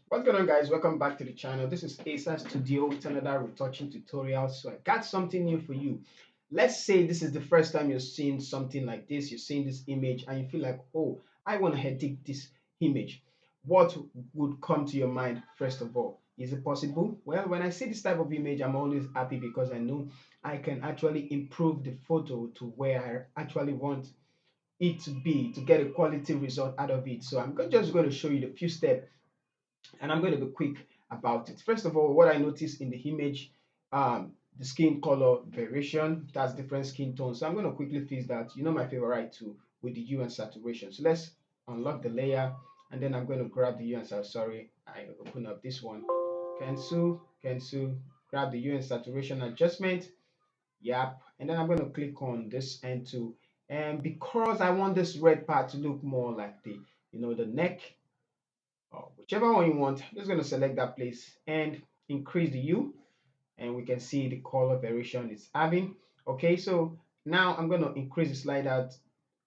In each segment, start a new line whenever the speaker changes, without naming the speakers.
What's going on, guys? Welcome back to the channel. This is Asa Studio with another retouching tutorial. So I got something new for you. Let's say this is the first time you're seeing something like this. You're seeing this image and you feel like, oh, I want to edit this image. What would come to your mind first of all? Is it possible? Well, when I see this type of image, I'm always happy because I know I can actually improve the photo to where I actually want it to be to get a quality result out of it. So just going to show you the few steps and I'm going to be quick about it. First of all, what I noticed in the image, the skin color variation, that's different skin tones. So I'm going to quickly fix that. You know my favorite tool with the hue and saturation. So let's unlock the layer and then I'm going to grab the hue and saturation. Sorry, I open up this one. Cancel, grab the hue and saturation adjustment. Yep. And then I'm going to click on this end tool. And because I want this red part to look more like the neck, or whichever one you want, I'm just going to select that place and increase the hue, and we can see the color variation it's having. Okay, so now I'm going to increase the slider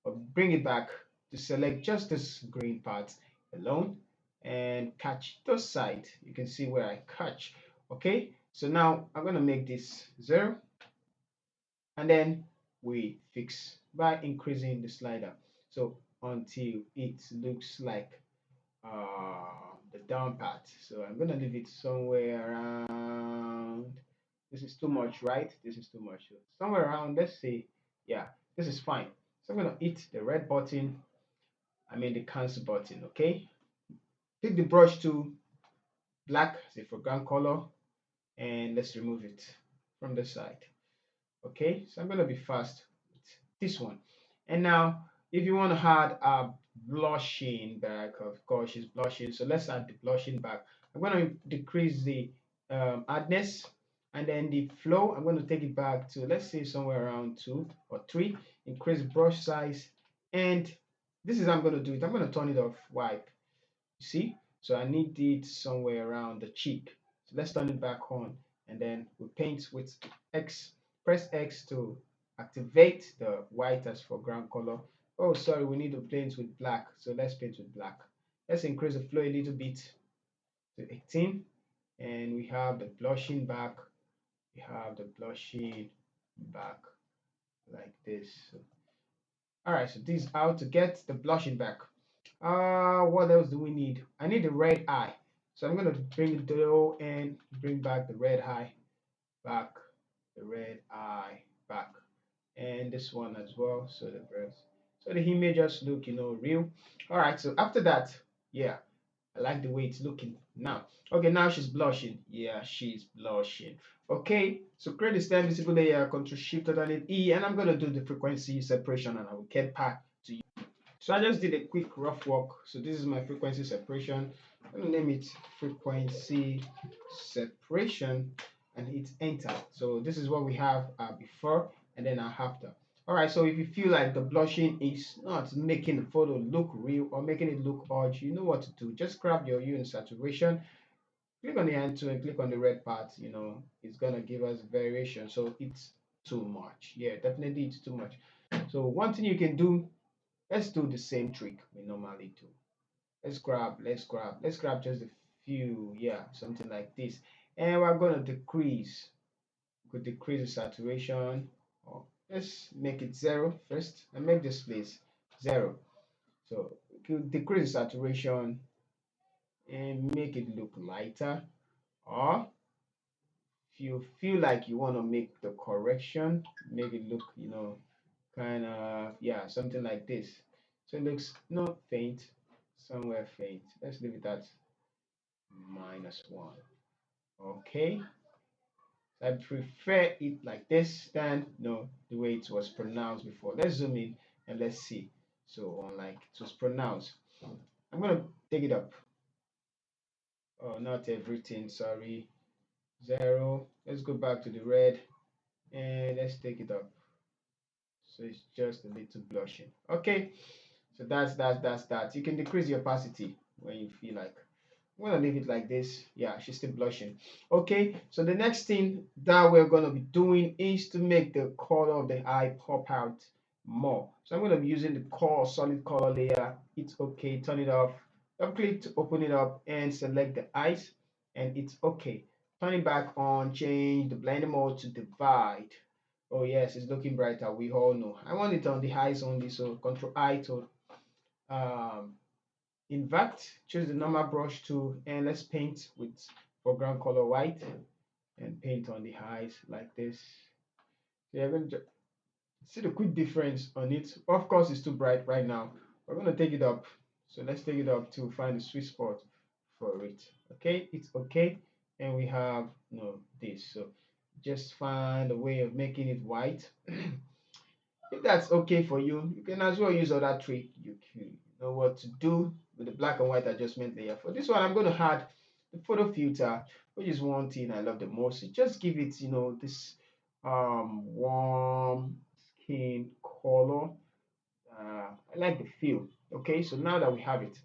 or bring it back to select just this green part alone and catch this side. You can see where I catch. Okay, so now I'm going to make this 0 and then we fix by increasing the slider so until it looks like the down part. So I'm gonna leave it somewhere around. This is too much, right? This is too much. So somewhere around, let's say, yeah, this is fine. So I'm gonna hit the red button. I mean the cancel button. Okay. Pick the brush to black, say foreground color, and let's remove it from the side. Okay. So I'm gonna be fast with this one. And now, if you want to add a blushing back, of course, she's blushing. So let's add the blushing back. I'm going to decrease the hardness and then the flow. I'm going to take it back to, let's say, somewhere around 2 or 3. Increase brush size. And this is how I'm going to do it. I'm going to turn it off white. You see? So I need it somewhere around the cheek. So let's turn it back on. And then we paint with X. Press X to activate the white as foreground color. Oh, sorry, we need to paint with black. So let's paint with black. Let's increase the flow a little bit to 18. And we have the blushing back. We have the blushing back like this. So, all right, so this is how to get the blushing back. What else do we need? I need the red eye. So I'm gonna bring it down and bring back the red eye back, the red eye back, and this one as well. So the birds. So the image just look, real. All right. So after that, yeah, I like the way it's looking now. Okay, now she's blushing. Yeah, she's blushing. Okay, so create the stem visible layer, Control Shift Alternate E, and I'm gonna do the frequency separation, and I will get back to you. So I just did a quick rough work. So this is my frequency separation. I'm gonna name it frequency separation and hit enter. So this is what we have before and then after. All right, so if you feel like the blushing is not making the photo look real or making it look odd, you know what to do. Just grab your hue and saturation, click on the hand tool and click on the red part. It's gonna give us variation. So it's too much. Yeah, definitely it's too much. So one thing you can do, let's do the same trick we normally do. Let's grab just a few, yeah, something like this. And we're gonna decrease. We could decrease the saturation, or let's make it 0 first and make this place 0. So we could decrease the saturation and make it look lighter, or if you feel like you want to make the correction, make it look, kind of, yeah, something like this. So it looks not faint, somewhere faint. Let's leave it at -1. Okay. So I prefer it like this than the way it was pronounced before. Let's zoom in and let's see. So unlike it was pronounced, I'm gonna take it up. Oh, not everything. Sorry. 0. Let's go back to the red and let's take it up. So it's just a little blushing. Okay. So that's that. You can decrease the opacity when you feel like. I'm gonna leave it like this. Yeah, she's still blushing. Okay, so the next thing that we're gonna be doing is to make the color of the eye pop out more. So I'm gonna be using the core solid color layer. It's okay, turn it off. Double click to open it up and select the eyes, and it's okay. Turn it back on, change the blending mode to divide. Oh yes, it's looking brighter, we all know. I want it on the eyes only, so Control I to um, invert, choose the normal brush tool, and let's paint with foreground color white and paint on the eyes like this. So you're going to see the quick difference on it. Of course, it's too bright right now. We're going to take it up. So let's take it up to find the sweet spot for it. Okay, it's okay. And we have this. So just find a way of making it white. If that's okay for you, you can as well use other trick. You know what to do with the black and white adjustment layer. For this one, I'm going to add the photo filter, which is one thing I love the most. It just give it, this warm skin color. I like the feel. Okay, so now that we have it,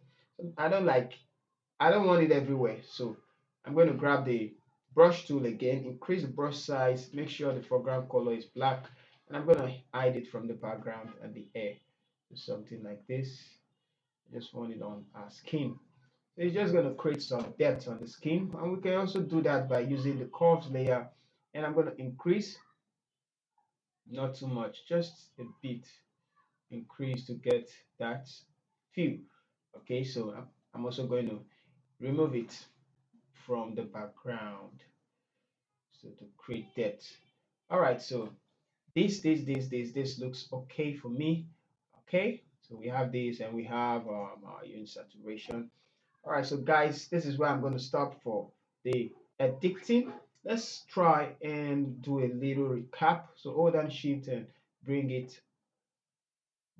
I don't want it everywhere. So I'm going to grab the brush tool again, increase the brush size, make sure the foreground color is black, and I'm going to hide it from the background and the air. Do something like this. I just want it on our skin. So it's just going to create some depth on the skin, and we can also do that by using the curves layer. And I'm going to increase, not too much, just a bit, increase to get that feel. Okay, so I'm also going to remove it from the background, so to create depth. All right, so this looks okay for me. Okay, so we have this and we have our unit saturation. All right, so guys, this is where I'm going to stop for the editing. Let's try and do a little recap. So hold down shift and bring it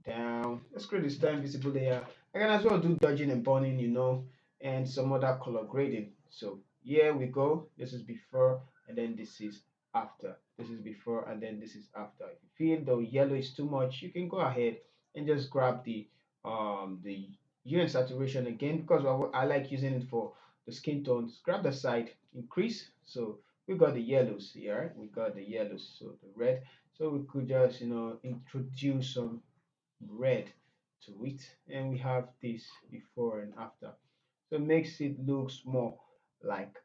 down. Let's create this time visible layer. I can as well do dodging and burning, and some other color grading. So here we go. This is before and then this is after. This is before and then this is after. If you feel the yellow is too much, you can go ahead and just grab the hue and saturation again, because I like using it for the skin tones. Grab the side, increase. So we got the yellows here. We got the yellows, so the red. So we could just introduce some red to it, and we have this before and after, so it makes it looks more like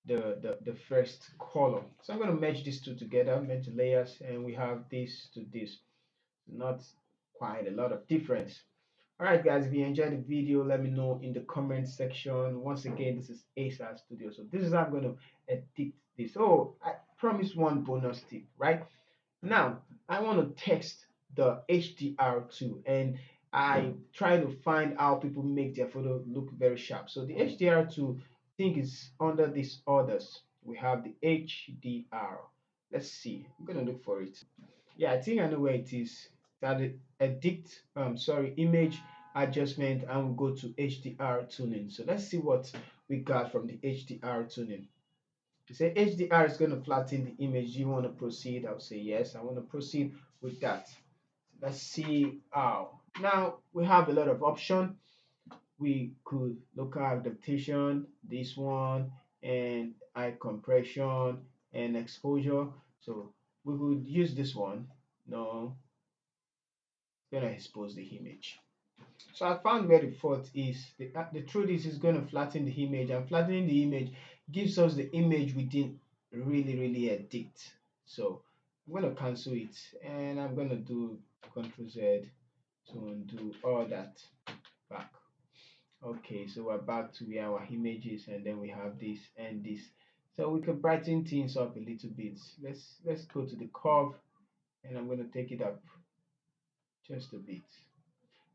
the first color. So I'm going to merge these two together, merge the layers, and we have this to this, not quite a lot of difference. All right, guys, if you enjoyed the video, let me know in the comment section. Once again, this is ASAR Studio. So this is how I'm going to edit this. Oh, I promised one bonus tip, right? Now, I want to test the HDR2, and I try to find how people make their photo look very sharp. So the HDR2, I think, is under these orders. We have the HDR. Let's see. I'm going to look for it. Yeah, I think I know where it is. That edit, image adjustment, and we'll go to HDR tuning. So let's see what we got from the HDR tuning. You say HDR is going to flatten the image. Do you want to proceed? I'll say yes. I want to proceed with that. Let's see how. Now we have a lot of option. We could local adaptation, this one, and eye compression and exposure. So we would use this one. No, it's gonna expose the image. So I found where the fault is. The truth is it's going to flatten the image, and flattening the image gives us the image we didn't really edit. So I'm going to cancel it, and I'm going to do Ctrl Z to undo all that back. Okay, so we're back to where our images, and then we have this and this. So we can brighten things up a little bit. Let's go to the curve, and I'm going to take it up just a bit.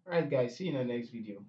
All right, guys, see you in the next video.